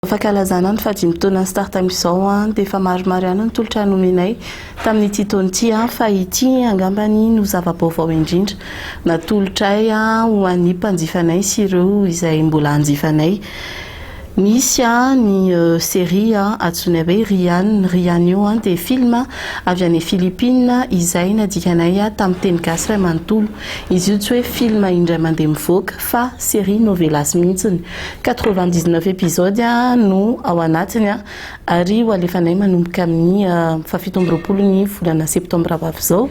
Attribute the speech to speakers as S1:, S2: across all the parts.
S1: Fakalazana ny fadimy taona start time izao dia efa maromaro ihany ny tolotra nomenay tamin'ity taona ity fa ity angambany no zava-baovao indrindra natolotray ho an'ny mpanjifanay sy ireo izay mbola hanjifanay. Misy ny série antsoina hoe Rihanna io dia film avy any Philippines izay nadikanay tamin'ny teny gasy iray manontolo. Izy io tsy hoe film indray mandeha mivoaka fa série novelas mihitsy. 99 épisode no ao anatiny ary ho alefanay manomboka amin'ny 17 volana septambra avy izao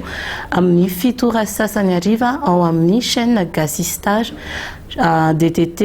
S1: amin'ny 7 sasany hariva ao amin'ny chaîne Gasy Star DTT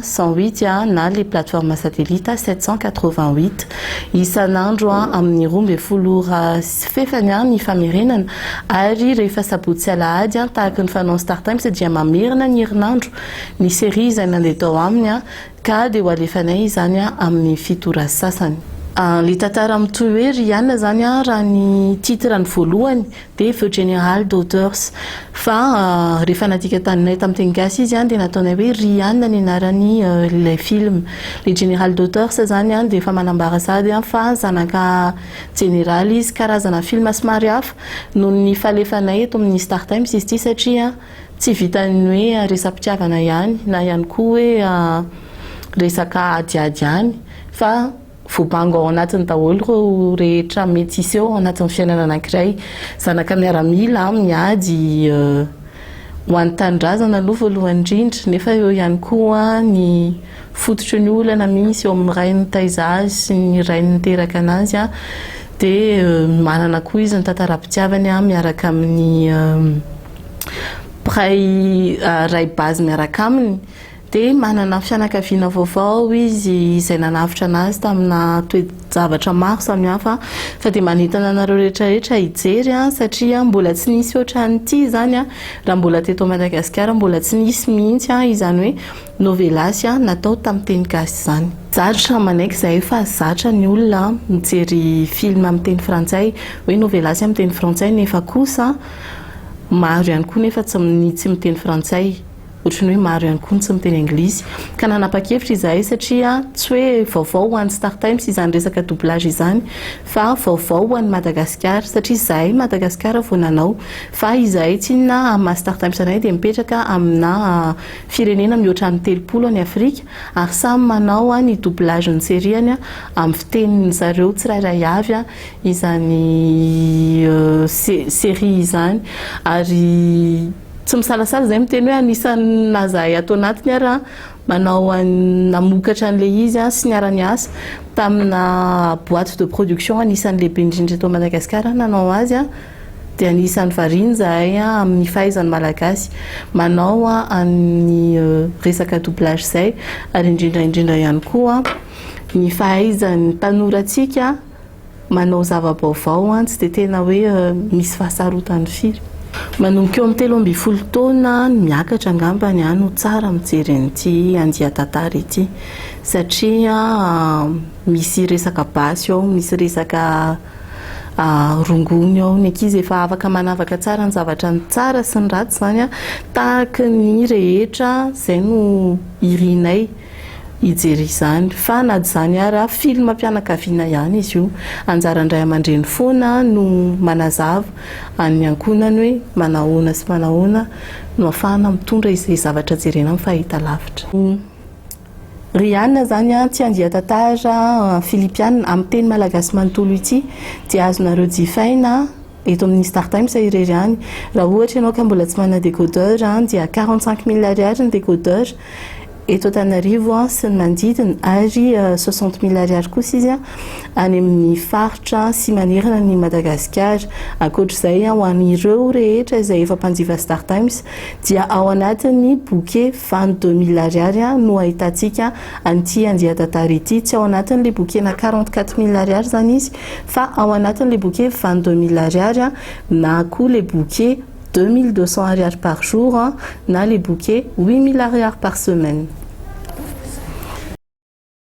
S1: 108 na les plateformes satellites 788 isan'andro amin'ny 12 fefany ny famerenana ary rehefa sabotsy alahady tahaka ny fanao start time dia mamerina ny herinandro ny série izay nandeha tao aminy ka dia ho alefanay izany amin'ny 7 sasany. Le tantara mitohy hoe Rihanna zany raha ny titre ny voalohany dia The General Daughters fa rehefa nadika taninay tamin'ny teny gasy izy dia nataonay hoe Rihanna ny anarany ilay film. Le General Daughters zany dia efa manambara sady fa zanaka general izy karazana film somary hafa noho ny falefanay eto amin'ny start time izy ity satria tsy vitany hoe resam-pitiavana ihany na ihany koa hoe resaka adiady ihany fa vobango ao anatiny daholo ireo rehetra mety hisy eo ao anatin'ny fiainana anankiray. Zanaka miaramila miady ho an'ny tanindrazana aloha voalohany indrindra nefa eo ihany koa ny fototry ny olana misy eo amin'ny ray ny taiza azy sy ny ray ny teraka anazy dia manana koa izy ny tantaram-pitiavany miaraka amin'ny pray ray bazy miaraka aminy dia manana fianakaviana vaovao izy izay nanavitra anazy tamina toe-javatra maro samihafa fa dia manentana anareo rehetrarehetra hijery satria mbola tsy nisy ohatran'ity zany raha mbola teto Madagasikara mbola tsy nisy mihitsy izany hoe novelasy natao tamin'ny teny gasy izany. Zatra manaiky izay fa zatra ny olona mijery film amin'ny teny frantsay hoe novelasy amin'ny teny frantsay nefa kosa maro ihany koa nefa tsy amin'ny teny frantsay ohatrany hoe maro ihany koa tsy miteny anglisy ka nanapa-kevitra izahay satria tsy hoe vaovao ho an'ny start time sy izany resaka doublage izany fa vaovao ho an'ny Madagasikara satria izahay Madagasikara vao nanao fa izahay tsy na amin'ny start time sanay dia mipetraka amina firenena mihoatra ny 30 any Afrika ary samy manao ny doublage ny seriany amin'ny fitenin'ny zareo tsirairay avy izany série izany ary tsy misalasala izay miteny hoe anisan'ny nazahay ato anatiny raha manao namokatra an'ilay izy sy niara-ny asa tamina boîte de production anisan'ny lehibe indrindra eto Madagasikara nanao azy dia anisan'ny variany zahay amin'ny fahaizany malagasy manao amin'ny resaka doublage izay ary indrindra ihany koa ny fahaizany tanorantsika manao zava-baovao tsy dia tena hoe misy fahasarotany firy. Manomboka eo amin'ny 13 taona miakatra angambany no tsara mijery an'ity andian-tantara ity satria misy resaka basy ao, misy resaka rongony ao, ny ankizy efa afaka manavaka tsara ny zavatra ny tsara sy ny ratsy zany tahaka ny rehetra izay no irinay hijery izany fa na izany ary film mpianakaviana ihany izy io anjarandray aman-dreny foana no manazava any ankonany hoe manahoana sy manahoana no afahana mitondra izay zavatra jerena amin'ny fahita lavitra. Rihanna zany tsy andian-tantara Filipiana amin'ny teny malagasy manontolo ity dia azonareo jifaina eto amin'ny start time irery any raha ohatra ianao ka mbola tsy manana décodeur dia 45 000 ariary ny décodeur eto Antananarivo sy ny manodidina ary 60 000 ariary kosa izy any amin'ny faritra sy manerana ny Madagasikara. Ankoatr'izay ho an'ireo rehetra izay efa mpanjifa start times dia ao anatin'ny bouquet 22 000 ariary no ahitantsika an'ity andian-tantara ity tsy ao anatin'le bouquet na 44 000 ariary zany izy fa ao anatin'le bouquet 22 000 ariary na koa le bouquet 2200 ariary par jour na les bouquets 8000 ariary par semaine.